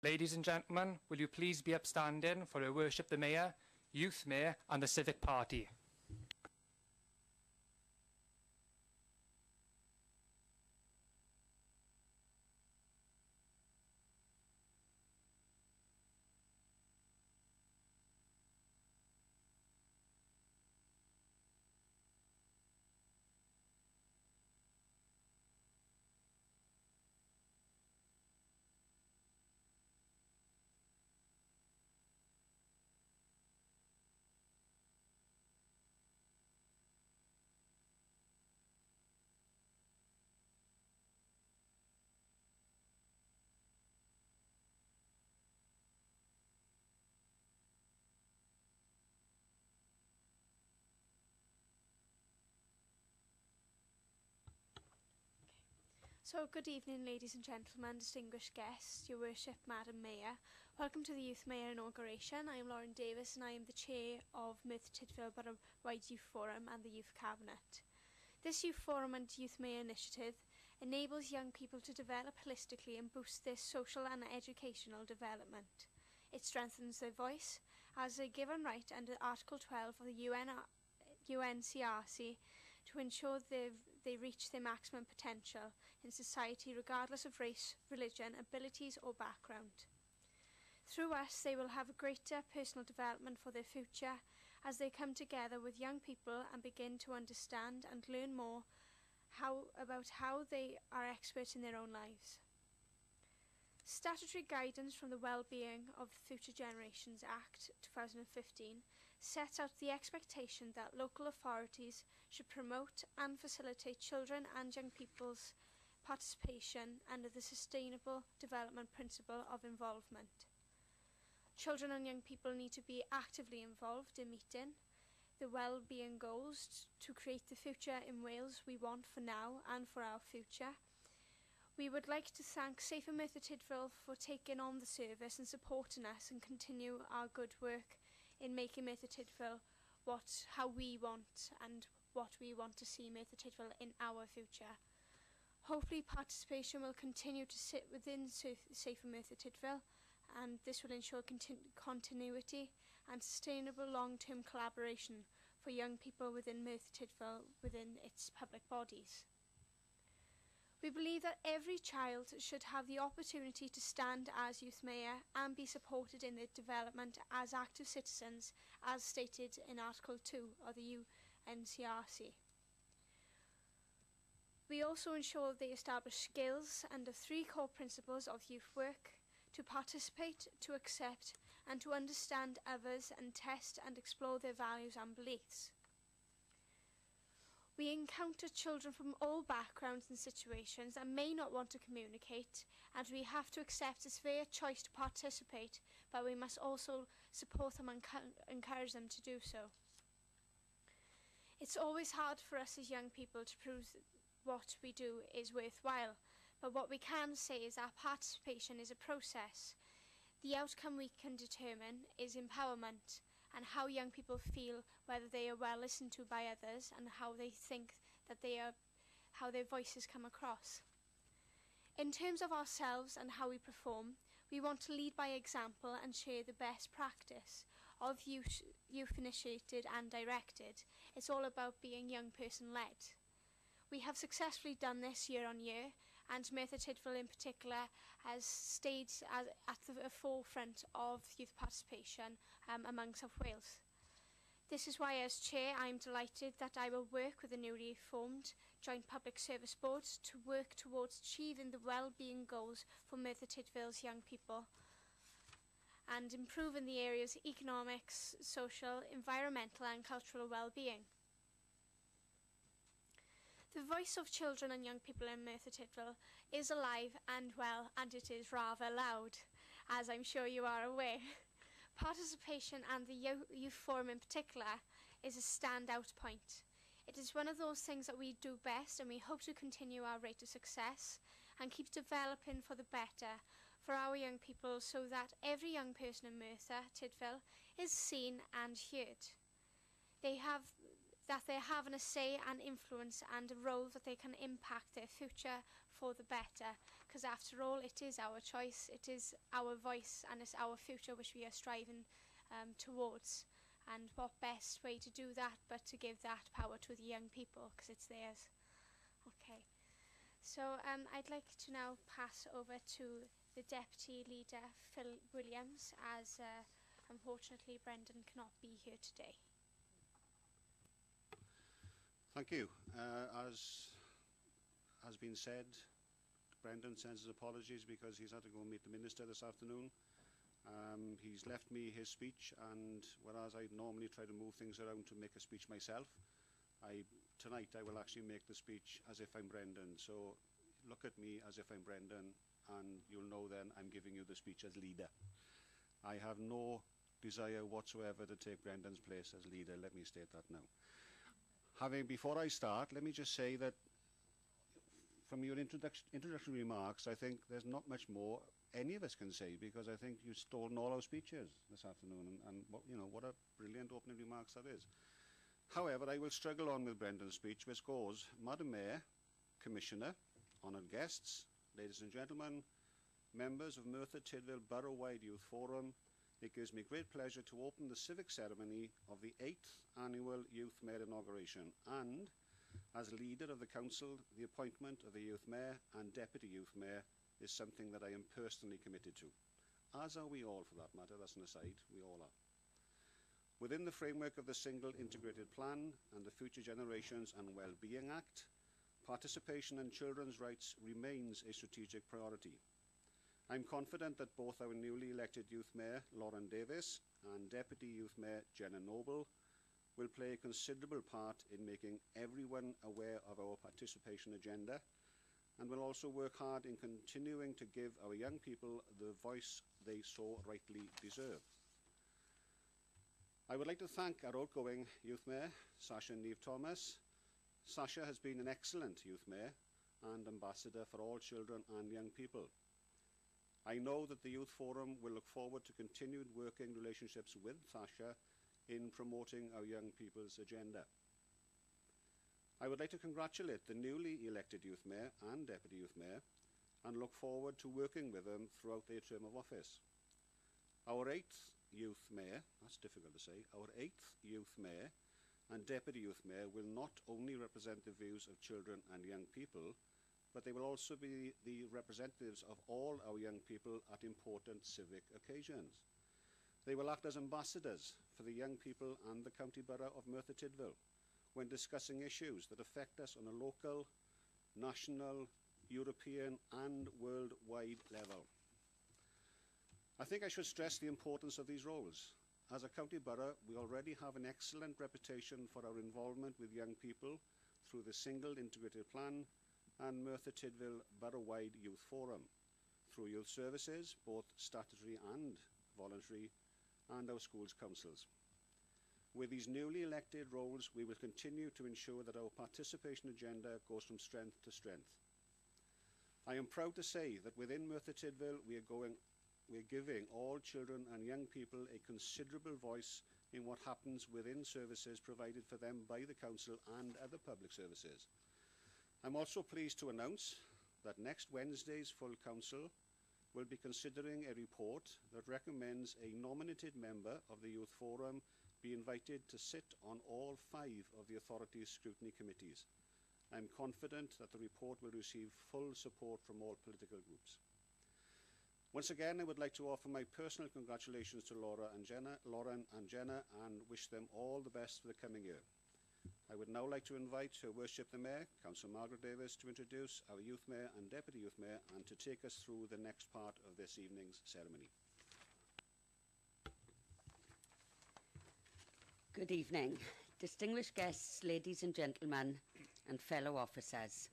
Ladies and gentlemen, will you please be upstanding for our Worship the Mayor, Youth Mayor and the Civic Party. So, good evening, ladies and gentlemen, distinguished guests, Your Worship, Madam Mayor. Welcome to the Youth Mayor Inauguration. I am Lauren Davis and I am the Chair of Merthyr Tydfil Borough Wide Youth Forum and the Youth Cabinet. This Youth Forum and Youth Mayor initiative enables young people to develop holistically and boost their social and educational development. It strengthens their voice as a given right under Article 12 of the UNCRC to ensure they reach their maximum potential in society regardless of race, religion, abilities or background. Through us, they will have a greater personal development for their future as they come together with young people and begin to understand and learn more about how they are experts in their own lives. Statutory guidance from the Wellbeing of Future Generations Act 2015 sets out the expectation that local authorities should promote and facilitate children and young people's participation under the Sustainable Development Principle of Involvement. Children and young people need to be actively involved in meeting the well-being goals to create the future in Wales we want for now and for our future. We would like to thank Safer Merthyr Tydfil for taking on the service and supporting us and continue our good work in making Merthyr Tydfil how we want and what we want to see Merthyr Tydfil in our future. Hopefully participation will continue to sit within Safer Merthyr Tydfil, and this will ensure continuity and sustainable long-term collaboration for young people within Merthyr Tydfil within its public bodies. We believe that every child should have the opportunity to stand as Youth Mayor and be supported in their development as active citizens as stated in Article 2 of the UNCRC. We also ensure they establish skills under 3 core principles of youth work: to participate, to accept and to understand others and test and explore their values and beliefs. We encounter children from all backgrounds and situations that may not want to communicate, and we have to accept it's their choice to participate, but we must also support them and encourage them to do so. It's always hard for us as young people to prove what we do is worthwhile, but what we can say is that participation is a process. The outcome we can determine is empowerment, and how young people feel, whether they are well listened to by others and how they think that how their voices come across. In terms of ourselves and how we perform, we want to lead by example and share the best practice of youth initiated and directed. It's all about being young person led. We have successfully done this year on year, and Merthyr Tydfil in particular has stayed at the forefront of youth participation among South Wales. This is why, as Chair, I am delighted that I will work with the newly formed Joint Public Service Board to work towards achieving the well-being goals for Merthyr Tydfil's young people and improving the areas economics, social, environmental and cultural well-being. The voice of children and young people in Merthyr Tydfil is alive and well, and it is rather loud, as I'm sure you are aware. Participation, and the Youth Forum in particular, is a standout point. It is one of those things that we do best, and we hope to continue our rate of success and keep developing for the better for our young people, so that every young person in Merthyr Tydfil is seen and heard. They're having a say and influence and a role that they can impact their future for the better, because after all, it is our choice, it is our voice, and it's our future which we are striving towards. And what best way to do that but to give that power to the young people, because it's theirs. Okay, so I'd like to now pass over to the Deputy Leader, Phil Williams, as unfortunately Brendan cannot be here today. Thank you. As has been said, Brendan sends his apologies because he's had to go and meet the Minister this afternoon. He's left me his speech, and whereas I normally try to move things around to make a speech myself, tonight I will actually make the speech as if I'm Brendan. So look at me as if I'm Brendan, and you'll know then I'm giving you the speech as leader. I have no desire whatsoever to take Brendan's place as leader. Let me state that now. Before I start, let me just say that from your introductory remarks, I think there's not much more any of us can say, because I think you've stolen all our speeches this afternoon, and what a brilliant opening remarks that is. However, I will struggle on with Brendan's speech, which goes, Madam Mayor, Commissioner, honoured guests, ladies and gentlemen, members of Merthyr Tydfil Borough-wide Youth Forum, it gives me great pleasure to open the civic ceremony of the 8th Annual Youth Mayor Inauguration, and as leader of the Council, the appointment of the Youth Mayor and Deputy Youth Mayor is something that I am personally committed to. As are we all, for that matter. That's an aside, we all are. Within the framework of the Single Integrated Plan and the Future Generations and Wellbeing Act, participation in children's rights remains a strategic priority. I'm confident that both our newly elected Youth Mayor, Lauren Davis, and Deputy Youth Mayor, Jenna Noble, will play a considerable part in making everyone aware of our participation agenda, and will also work hard in continuing to give our young people the voice they so rightly deserve. I would like to thank our outgoing Youth Mayor, Sasha Neve Thomas. Sasha has been an excellent Youth Mayor and ambassador for all children and young people. I know that the Youth Forum will look forward to continued working relationships with Sasha in promoting our young people's agenda. I would like to congratulate the newly elected Youth Mayor and Deputy Youth Mayor and look forward to working with them throughout their term of office. Our 8th Youth Mayor, that's difficult to say, our 8th Youth Mayor and Deputy Youth Mayor will not only represent the views of children and young people, but they will also be the representatives of all our young people at important civic occasions. They will act as ambassadors for the young people and the County Borough of Merthyr Tydfil when discussing issues that affect us on a local, national, European and worldwide level. I think I should stress the importance of these roles. As a county borough, we already have an excellent reputation for our involvement with young people through the Single Integrated Plan and Merthyr Tydfil Borough-wide Youth Forum, through youth services, both statutory and voluntary, and our schools' councils. With these newly elected roles, we will continue to ensure that our participation agenda goes from strength to strength. I am proud to say that within Merthyr Tydfil, we are giving all children and young people a considerable voice in what happens within services provided for them by the council and other public services. I'm also pleased to announce that next Wednesday's full council will be considering a report that recommends a nominated member of the Youth Forum be invited to sit on all 5 of the authority's scrutiny committees. I'm confident that the report will receive full support from all political groups. Once again, I would like to offer my personal congratulations to Lauren and Jenna, and wish them all the best for the coming year. I would now like to invite Her Worship the Mayor, Councillor Margaret Davis, to introduce our Youth Mayor and Deputy Youth Mayor and to take us through the next part of this evening's ceremony. Good evening, distinguished guests, ladies and gentlemen, and fellow officers.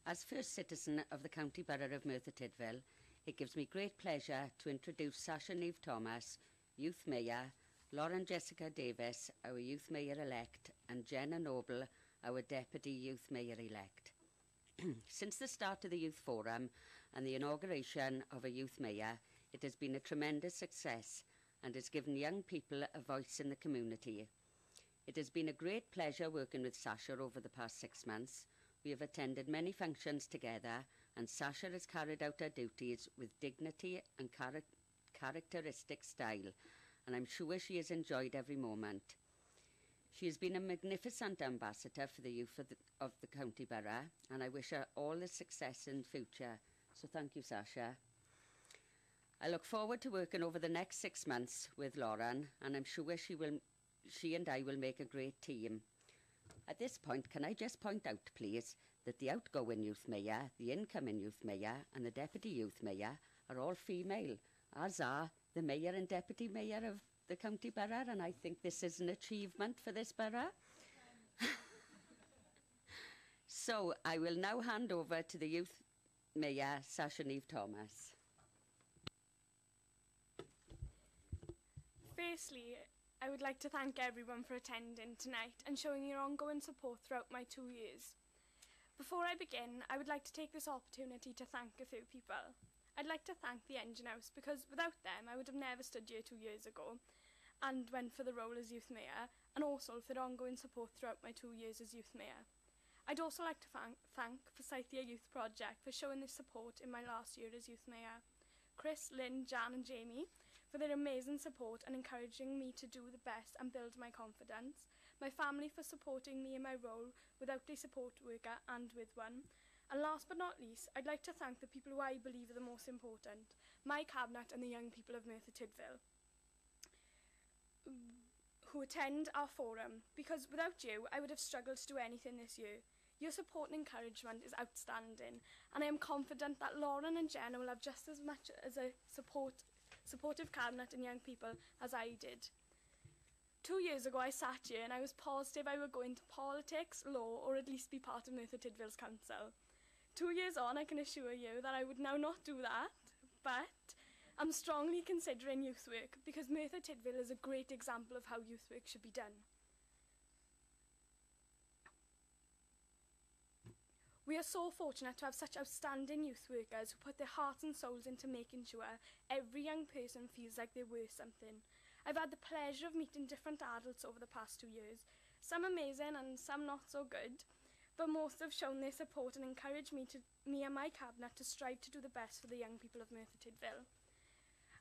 As first citizen of the County Borough of Merthyr Tydfil, it gives me great pleasure to introduce Sasha Neve Thomas, Youth Mayor, Lauren Jessica Davis, our Youth Mayor-elect, and Jenna Noble, our Deputy Youth Mayor-elect. Since the start of the Youth Forum and the inauguration of a Youth Mayor, it has been a tremendous success and has given young people a voice in the community. It has been a great pleasure working with Sasha over the past 6 months. We have attended many functions together and Sasha has carried out her duties with dignity and characteristic style, and I'm sure she has enjoyed every moment. She has been a magnificent ambassador for the youth of the County Borough, and I wish her all the success in future. So thank you, Sasha. I look forward to working over the next 6 months with Lauren, and I'm sure she and I will make a great team. At this point, can I just point out, please, that the outgoing youth mayor, the incoming youth mayor, and the deputy youth mayor are all female, as are the mayor and deputy mayor of the County Borough, and I think this is an achievement for this borough. So I will now hand over to the youth mayor, Sasha Thomas. Firstly, I would like to thank everyone for attending tonight and showing your ongoing support throughout my 2 years. Before I begin, I would like to take this opportunity to thank a few people. I'd like to thank the Engine House, because without them I would have never stood here 2 years ago and went for the role as youth mayor, and also for their ongoing support throughout my 2 years as youth mayor. I'd also like to thank Merthyr Youth Project for showing this support in my last year as youth mayor. Chris, Lynn, Jan and Jamie for their amazing support and encouraging me to do the best and build my confidence. My family for supporting me in my role without a support worker and with one. And last but not least, I'd like to thank the people who I believe are the most important, my cabinet and the young people of Merthyr Tydfil, who attend our forum, because without you, I would have struggled to do anything this year. Your support and encouragement is outstanding, and I am confident that Lauren and Jenna will have just as much as a supportive cabinet and young people as I did. 2 years ago, I sat here and I was positive I would go into politics, law, or at least be part of Merthyr Tydfil's council. 2 years on, I can assure you that I would now not do that, but I'm strongly considering youth work, because Merthyr Tydfil is a great example of how youth work should be done. We are so fortunate to have such outstanding youth workers who put their hearts and souls into making sure every young person feels like they're worth something. I've had the pleasure of meeting different adults over the past 2 years, some amazing and some not so good, but most have shown their support and encouraged me and my cabinet to strive to do the best for the young people of Merthyr Tydfil.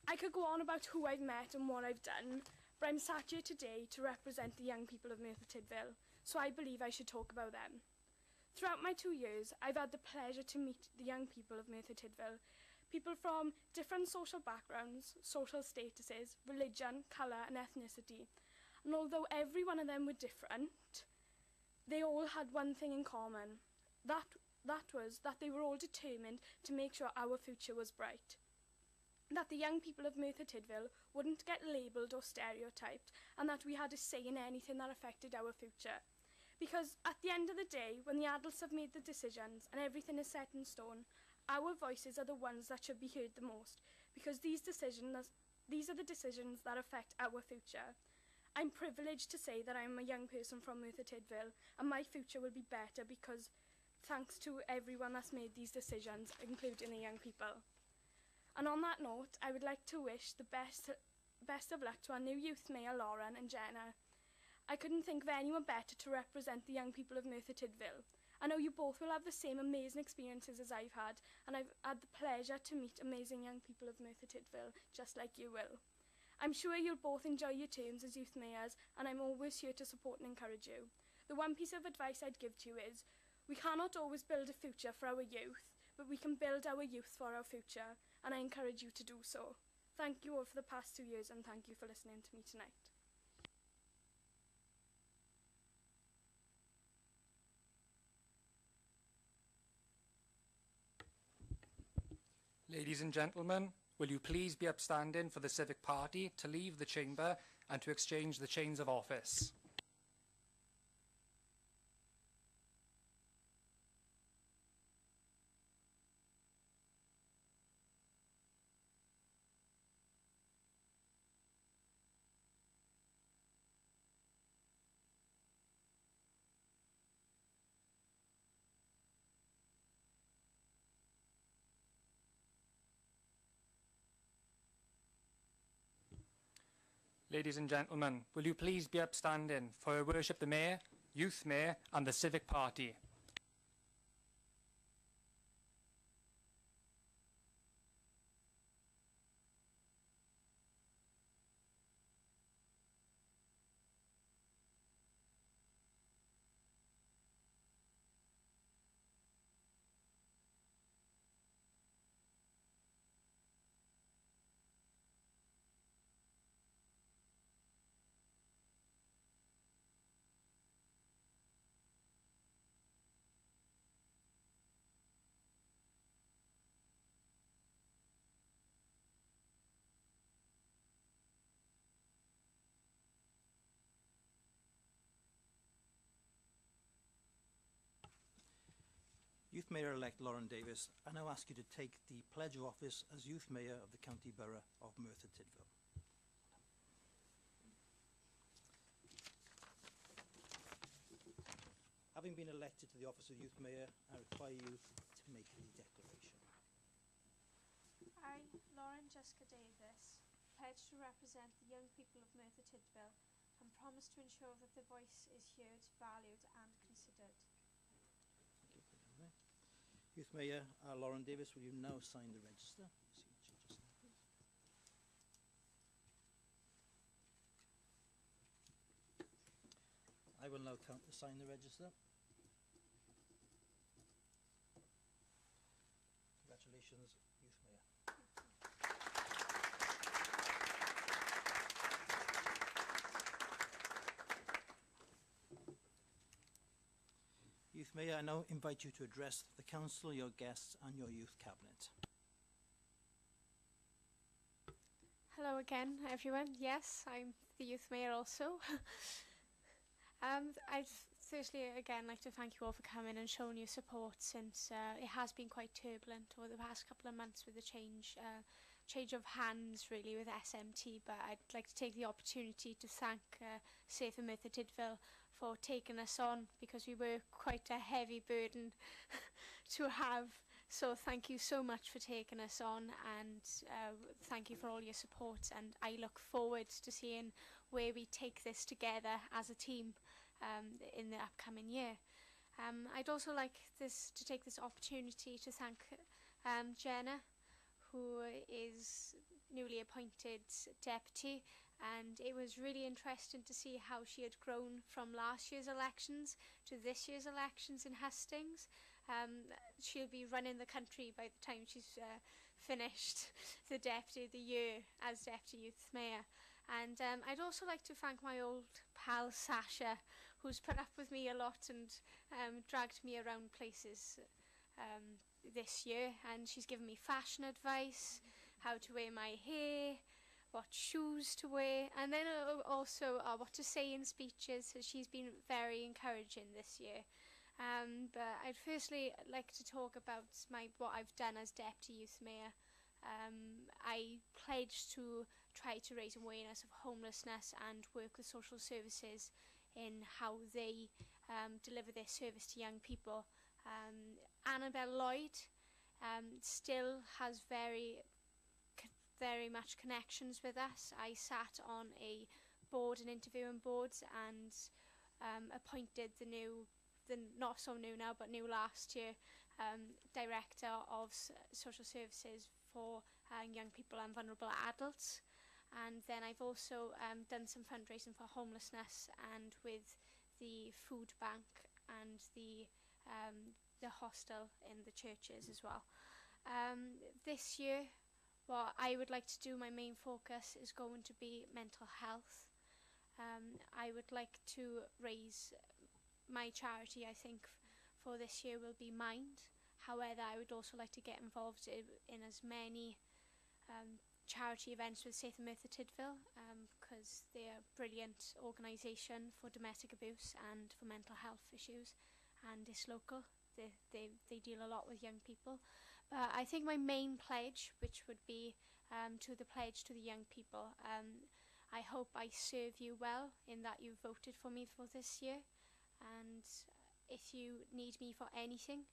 I could go on about who I've met and what I've done, but I'm sat here today to represent the young people of Merthyr Tydfil, so I believe I should talk about them. Throughout my 2 years, I've had the pleasure to meet the young people of Merthyr Tydfil, people from different social backgrounds, social statuses, religion, colour and ethnicity. And although every one of them were different, they all had one thing in common. That was that they were all determined to make sure our future was bright. That the young people of Merthyr Tydfil wouldn't get labelled or stereotyped, and that we had a say in anything that affected our future. Because at the end of the day, when the adults have made the decisions and everything is set in stone, our voices are the ones that should be heard the most, because these are the decisions that affect our future. I'm privileged to say that I'm a young person from Merthyr Tydfil, and my future will be better because thanks to everyone that's made these decisions, including the young people. And on that note, I would like to wish the best of luck to our new youth mayor, Lauren and Jenna. I couldn't think of anyone better to represent the young people of Merthyr Tydfil. I know you both will have the same amazing experiences as I've had, and I've had the pleasure to meet amazing young people of Merthyr Tydfil, just like you will. I'm sure you'll both enjoy your terms as youth mayors, and I'm always here to support and encourage you. The one piece of advice I'd give to you is, we cannot always build a future for our youth, but we can build our youth for our future, and I encourage you to do so. Thank you all for the past 2 years, and thank you for listening to me tonight. Ladies and gentlemen, will you please be upstanding for the Civic Party to leave the chamber and to exchange the chains of office? Ladies and gentlemen, will you please be upstanding for Her Worship the Mayor, Youth Mayor and the Civic Party? Youth Mayor-elect Lauren Davis, I now ask you to take the pledge of office as Youth Mayor of the County Borough of Merthyr Tydfil. Having been elected to the office of Youth Mayor, I require you to make the declaration. I, Lauren Jessica Davis, pledge to represent the young people of Merthyr Tydfil and promise to ensure that their voice is heard, valued and considered. Thank you. Put it on there. Youth Mayor Lauren Davis, will you now sign the register? Signature just there, please. I will now sign the register. Congratulations, Youth Mayor. Youth Mayor, I now invite you to address the Council, your guests and your Youth Cabinet. Hello again, everyone. Yes, I'm the Youth Mayor also. I'd firstly again like to thank you all for coming and showing your support since it has been quite turbulent over the past couple of months with the change of hands really with SMT, but I'd like to take the opportunity to thank Safe and Merthyr Tydfil for taking us on, because we were quite a heavy burden to have. So thank you so much for taking us on, and thank you for all your support, and I look forward to seeing where we take this together as a team in the upcoming year. I'd also like to take this opportunity to thank Jenna, who is newly appointed deputy, and it was really interesting to see how she had grown from last year's elections to this year's elections in Hastings. She'll be running the country by the time she's finished the year as Deputy Youth Mayor. And I'd also like to thank my old pal Sasha, who's put up with me a lot and dragged me around places this year, and she's given me fashion advice, how to wear my hair, what shoes to wear, and then also what to say in speeches. So she's been very encouraging this year. But I'd firstly like to talk about what I've done as Deputy Youth Mayor. I pledged to try to raise awareness of homelessness and work with social services in how they deliver their service to young people. Annabelle Lloyd still has very much connections with us. I sat on a board and interviewing boards and appointed the not so new now, but new last year, Director of Social Services for young people and vulnerable adults. And then I've also done some fundraising for homelessness and with the food bank and the hostel in the churches as well. This year, what I would like to do, my main focus is going to be mental health. I would like to raise my charity, I think, for this year will be Mind. However, I would also like to get involved in as many charity events with Safe and Merthyr Tydfil, because they're a brilliant organisation for domestic abuse and for mental health issues, and it's local. They deal a lot with young people. But I think my main pledge, which would be to the pledge to the young people, I hope I serve you well in that you voted for me for this year. And if you need me for anything,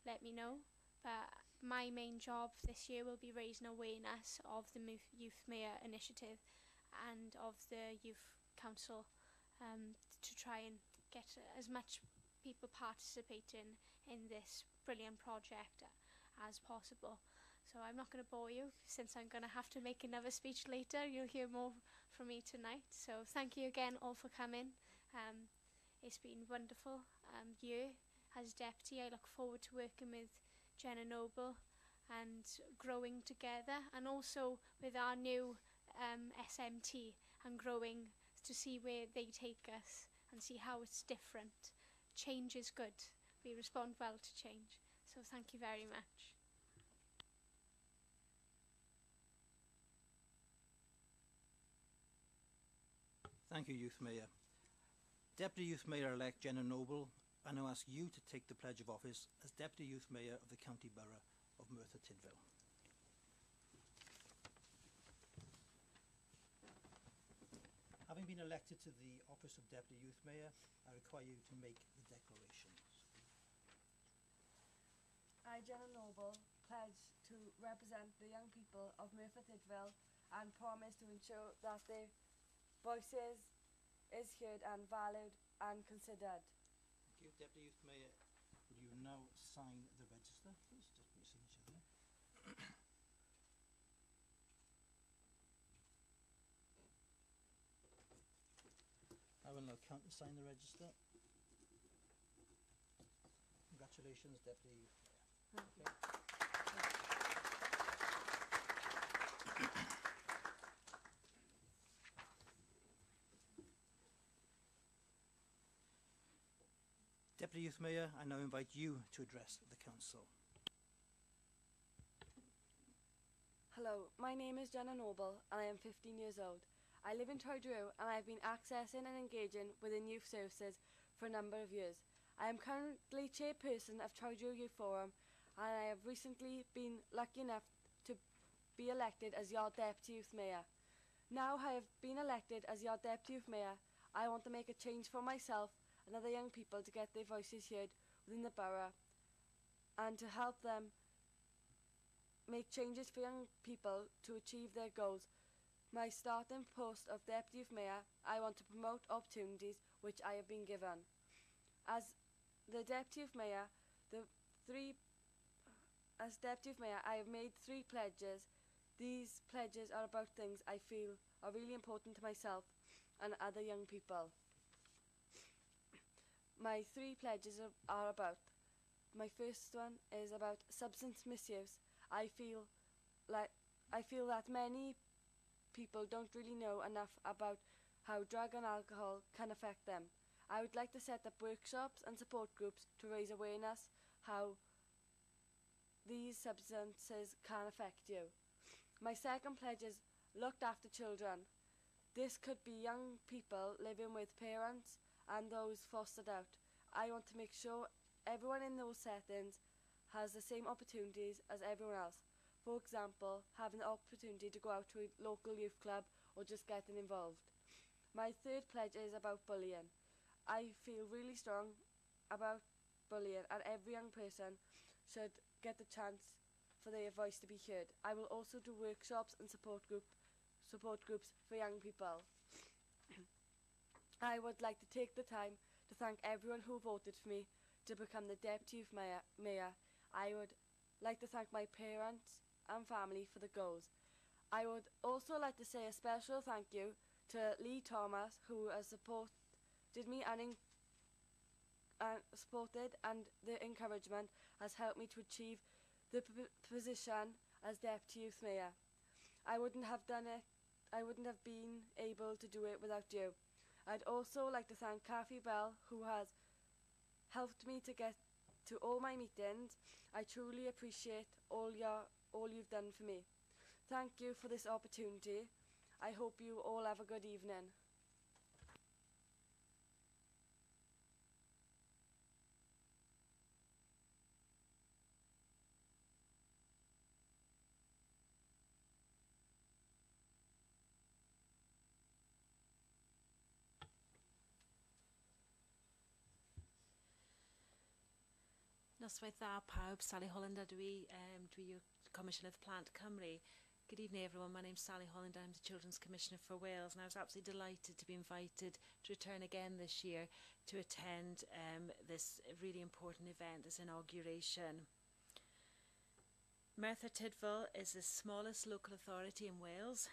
let me know. But my main job this year will be raising awareness of the Youth Mayor initiative and of the Youth Council, to try and get as much people participating in this brilliant project as possible. So I'm not going to bore you, since I'm going to have to make another speech later. You'll hear more from me tonight. So thank you again all for coming. It's been a wonderful year as deputy. I look forward to working with Jenna Noble and growing together, and also with our new SMT, and growing to see where they take us and see how it's different. Change is good. We respond well to change. So thank you very much. Thank you, Youth Mayor. Deputy Youth Mayor-elect Jenna Noble, I now ask you to take the pledge of office as Deputy Youth Mayor of the County Borough of Merthyr Tydfil. Having been elected to the office of Deputy Youth Mayor, I require you to make the declaration. I, Jenna Noble, pledge to represent the young people of Merthyr Tydfil and promise to ensure that their voices is heard and valued and considered. Thank you. Deputy Youth Mayor, will you now sign the register, please? Just put your signature there. I will now count and sign the register. Congratulations, Deputy Youth Mayor. Okay. Deputy Youth Mayor, I now invite you to address the Council. Hello, my name is Jenna Noble and I am 15 years old. I live in Tydfil and I have been accessing and engaging within youth services for a number of years. I am currently chairperson of Tydfil Youth Forum and I have recently been lucky enough to be elected as your Deputy Youth Mayor. Now I have been elected as your Deputy Youth Mayor, I want to make a change for myself and other young people to get their voices heard within the borough and to help them make changes for young people to achieve their goals. My starting post of Deputy Youth Mayor, I want to promote opportunities which I have been given. As the Deputy Youth Mayor, I have made 3 pledges. These pledges are about things I feel are really important to myself and other young people. My 3 pledges are about, my first one is about substance misuse. I feel that many people don't really know enough about how drug and alcohol can affect them. I would like to set up workshops and support groups to raise awareness how these substances can affect you. My second pledge is looked after children. This could be young people living with parents and those fostered out. I want to make sure everyone in those settings has the same opportunities as everyone else. For example, having the opportunity to go out to a local youth club or just getting involved. My third pledge is about bullying. I feel really strong about bullying and every young person should get the chance for their voice to be heard. I will also do workshops and support groups for young people. I would like to take the time to thank everyone who voted for me to become the Deputy Youth Mayor. I would like to thank my parents and family for the goals. I would also like to say a special thank you to Lee Thomas, who has supported me and the encouragement has helped me to achieve the position as Deputy Youth Mayor. I wouldn't have done it. I wouldn't have been able to do it without you. I'd also like to thank Kathy Bell, who has helped me to get to all my meetings. I truly appreciate all you've done for me. Thank you for this opportunity. I hope you all have a good evening. Noswaith dda pawb, Sally Hollander dwi yw Commissioner Plant Cymru. Good evening everyone, my name's Sally Hollander, I'm the Children's Commissioner for Wales and I was absolutely delighted to be invited to return again this year to attend this really important event, this inauguration. Merthyr Tydfil is the smallest local authority in Wales,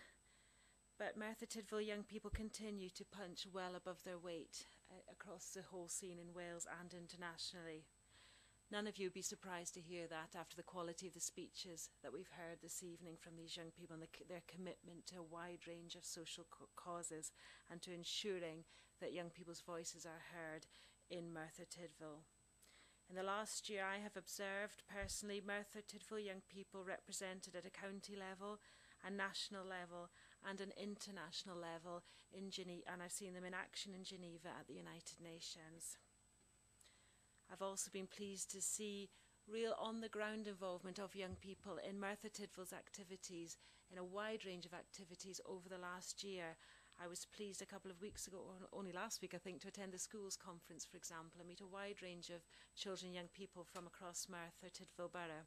but Merthyr Tydfil young people continue to punch well above their weight across the whole scene in Wales and internationally. None of you would be surprised to hear that after the quality of the speeches that we've heard this evening from these young people and their commitment to a wide range of social causes and to ensuring that young people's voices are heard in Merthyr Tydfil. In the last year, I have observed personally Merthyr Tydfil young people represented at a county level, a national level and an international level in Geneva, and I've seen them in action in Geneva at the United Nations. I've also been pleased to see real on-the-ground involvement of young people in Merthyr Tydfil's activities, in a wide range of activities over the last year. I was pleased a couple of weeks ago, or only last week I think, to attend the schools conference, for example, and meet a wide range of children and young people from across Merthyr Tydfil borough.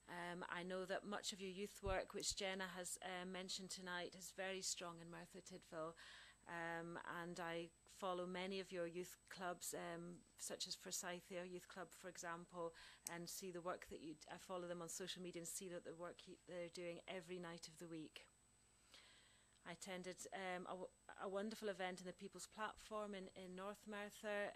I know that much of your youth work, which Jenna has mentioned tonight, is very strong in Merthyr Tydfil, and I follow many of your youth clubs, such as Merthyr Youth Club, for example, and see the work that I follow them on social media and see that the work they're doing every night of the week. I attended a wonderful event in the People's Platform in North Merthyr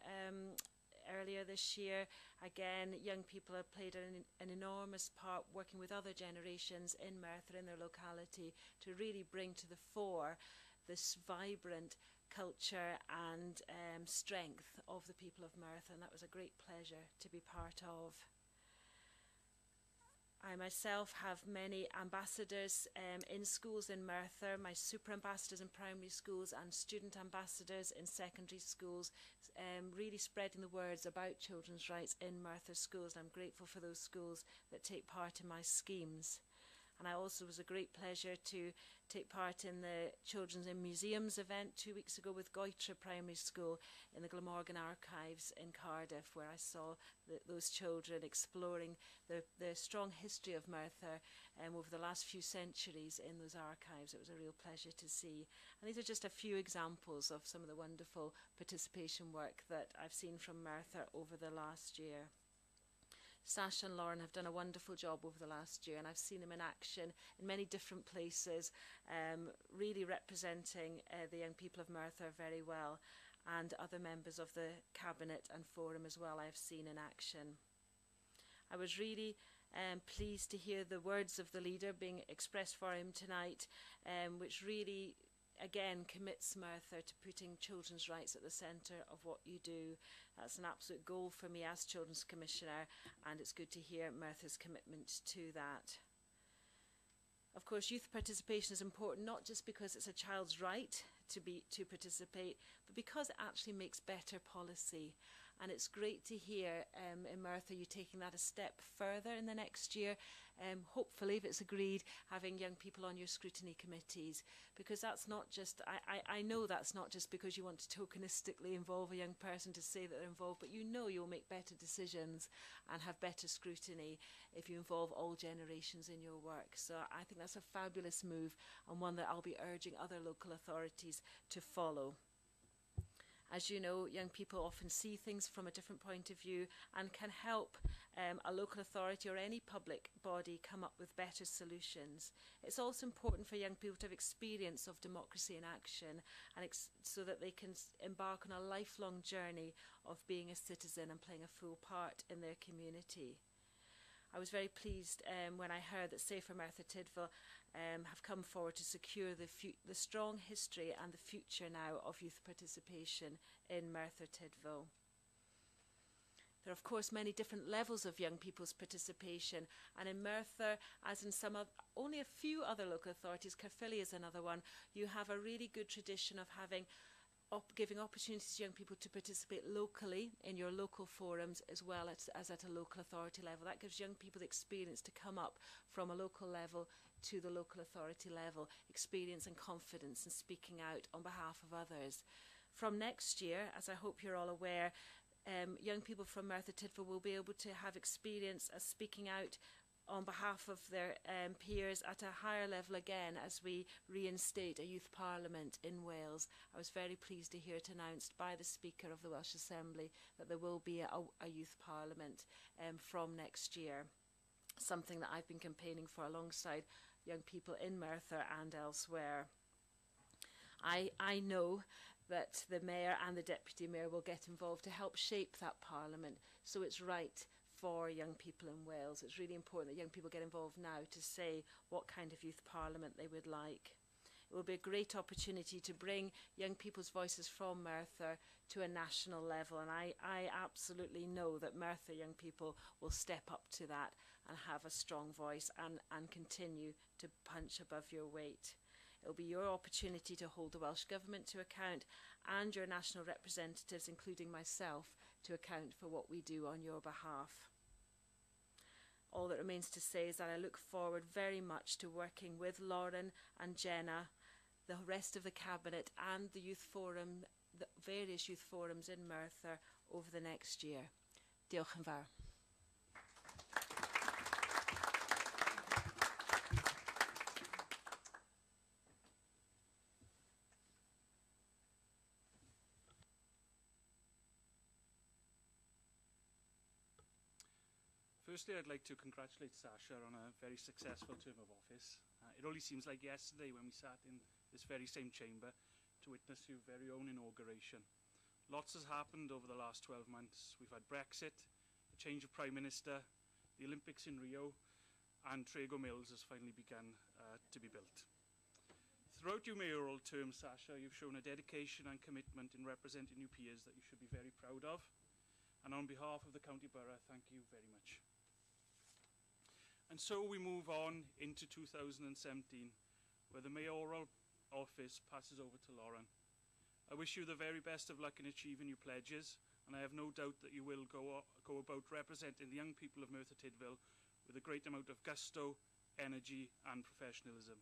earlier this year. Again, young people have played an enormous part working with other generations in Merthyr, in their locality, to really bring to the fore this vibrant culture and strength of the people of Merthyr, and that was a great pleasure to be part of. I myself have many ambassadors in schools in Merthyr, my super ambassadors in primary schools and student ambassadors in secondary schools, really spreading the words about children's rights in Merthyr schools. I'm grateful for those schools that take part in my schemes. And I also was a great pleasure to take part in the Children's in Museums event 2 weeks ago with Goitra Primary School in the Glamorgan Archives in Cardiff, where I saw those children exploring the strong history of Merthyr over the last few centuries in those archives. It was a real pleasure to see. And these are just a few examples of some of the wonderful participation work that I've seen from Merthyr over the last year. Sasha and Lauren have done a wonderful job over the last year, and I've seen them in action in many different places, really representing the young people of Merthyr very well, and other members of the Cabinet and Forum as well I have seen in action. I was really pleased to hear the words of the leader being expressed for him tonight, which really again commits Merthyr to putting children's rights at the centre of what you do. That's an absolute goal for me as Children's Commissioner, and it's good to hear Merthyr's commitment to that. Of course, youth participation is important not just because it's a child's right to participate, but because it actually makes better policy. And it's great to hear in Merthyr you taking that a step further in the next year, hopefully, if it's agreed, having young people on your scrutiny committees, because that's not just, I know that's not just because you want to tokenistically involve a young person to say that they're involved, but you know you'll make better decisions and have better scrutiny if you involve all generations in your work. So I think that's a fabulous move, and one that I'll be urging other local authorities to follow. As you know, young people often see things from a different point of view and can help a local authority or any public body come up with better solutions. It's also important for young people to have experience of democracy in action, and so that they can embark on a lifelong journey of being a citizen and playing a full part in their community. I was very pleased when I heard that Safer Merthyr Tydfil have come forward to secure the strong history and the future now of youth participation in Merthyr Tydfil. There are of course many different levels of young people's participation, and in Merthyr, as in only a few other local authorities, Tydfil is another one, you have a really good tradition of giving opportunities to young people to participate locally in your local forums as well as at a local authority level. That gives young people the experience to come up from a local level to the local authority level, experience and confidence in speaking out on behalf of others. From next year, as I hope you're all aware, young people from Merthyr Tydfil will be able to have experience as speaking out on behalf of their peers at a higher level again as we reinstate a youth parliament in Wales. I was very pleased to hear it announced by the Speaker of the Welsh Assembly that there will be a youth parliament from next year, something that I've been campaigning for alongside young people in Merthyr and elsewhere. I know that the Mayor and the Deputy Mayor will get involved to help shape that parliament, so it's right for young people in Wales. It's really important that young people get involved now to say what kind of youth parliament they would like. It will be a great opportunity to bring young people's voices from Merthyr to a national level, and I absolutely know that Merthyr young people will step up to that and have a strong voice and continue to punch above your weight. It will be your opportunity to hold the Welsh Government to account and your national representatives, including myself, to account for what we do on your behalf. All that remains to say is that I look forward very much to working with Lauren and Jenna, the rest of the Cabinet and the Youth Forum, the various youth forums in Merthyr over the next year. Diolch yn fawr. Firstly, I'd like to congratulate Sasha on a very successful term of office. It only seems like yesterday when we sat in this very same chamber to witness your very own inauguration. Lots has happened over the last 12 months. We've had Brexit, a change of Prime Minister, the Olympics in Rio, and Trago Mills has finally begun to be built. Throughout your mayoral term, Sasha, you've shown a dedication and commitment in representing your peers that you should be very proud of. And on behalf of the County Borough, thank you very much. And so we move on into 2017, where the mayoral office passes over to Lauren. I wish you the very best of luck in achieving your pledges, and I have no doubt that you will go about representing the young people of Merthyr Tydfil with a great amount of gusto, energy and professionalism.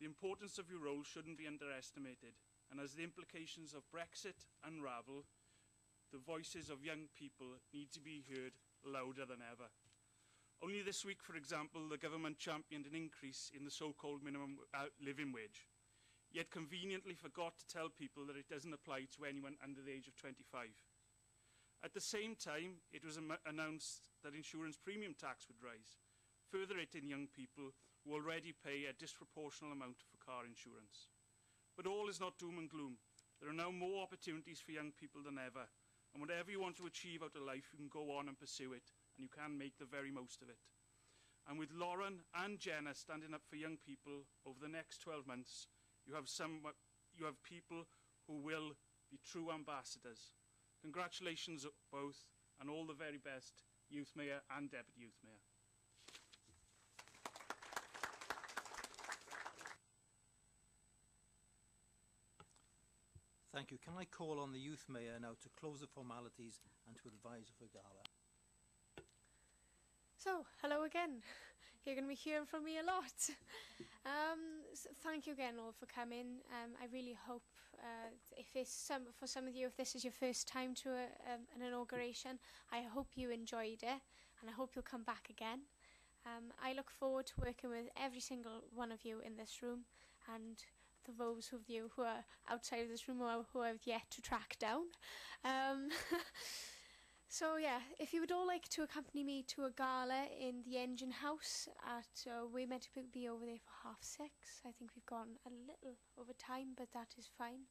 The importance of your role shouldn't be underestimated, and as the implications of Brexit unravel, the voices of young people need to be heard louder than ever. Only this week, for example, the government championed an increase in the so-called minimum living wage, yet conveniently forgot to tell people that it doesn't apply to anyone under the age of 25. At the same time, it was announced that insurance premium tax would rise, further hitting young people who already pay a disproportionate amount for car insurance. But all is not doom and gloom. There are now more opportunities for young people than ever, and whatever you want to achieve out of life, you can go on and pursue it, and you can make the very most of it. And with Lauren and Jenna standing up for young people over the next 12 months, you have people who will be true ambassadors. Congratulations both, and all the very best, Youth Mayor and Deputy Youth Mayor. Thank you. Can I call on the Youth Mayor now to close the formalities and to advise of the gala? So, hello again. You're going to be hearing from me a lot. So thank you again all for coming. I really hope for some of you, if this is your first time to an inauguration, I hope you enjoyed it and I hope you'll come back again. I look forward to working with every single one of you in this room and those of you who are outside of this room or who I've yet to track down. So yeah, if you would all like to accompany me to a gala in the Engine House we're meant to be over there for 6:30. I think we've gone a little over time, but that is fine.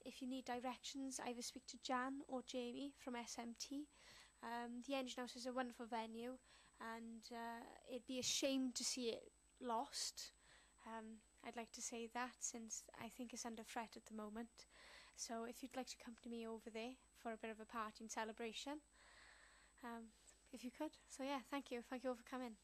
If you need directions, either speak to Jan or Jamie from SMT. The Engine House is a wonderful venue, and it'd be a shame to see it lost. I'd like to say that, since I think it's under threat at the moment. So if you'd like to accompany me over there for a bit of a party and celebration, if you could. So yeah, thank you all for coming.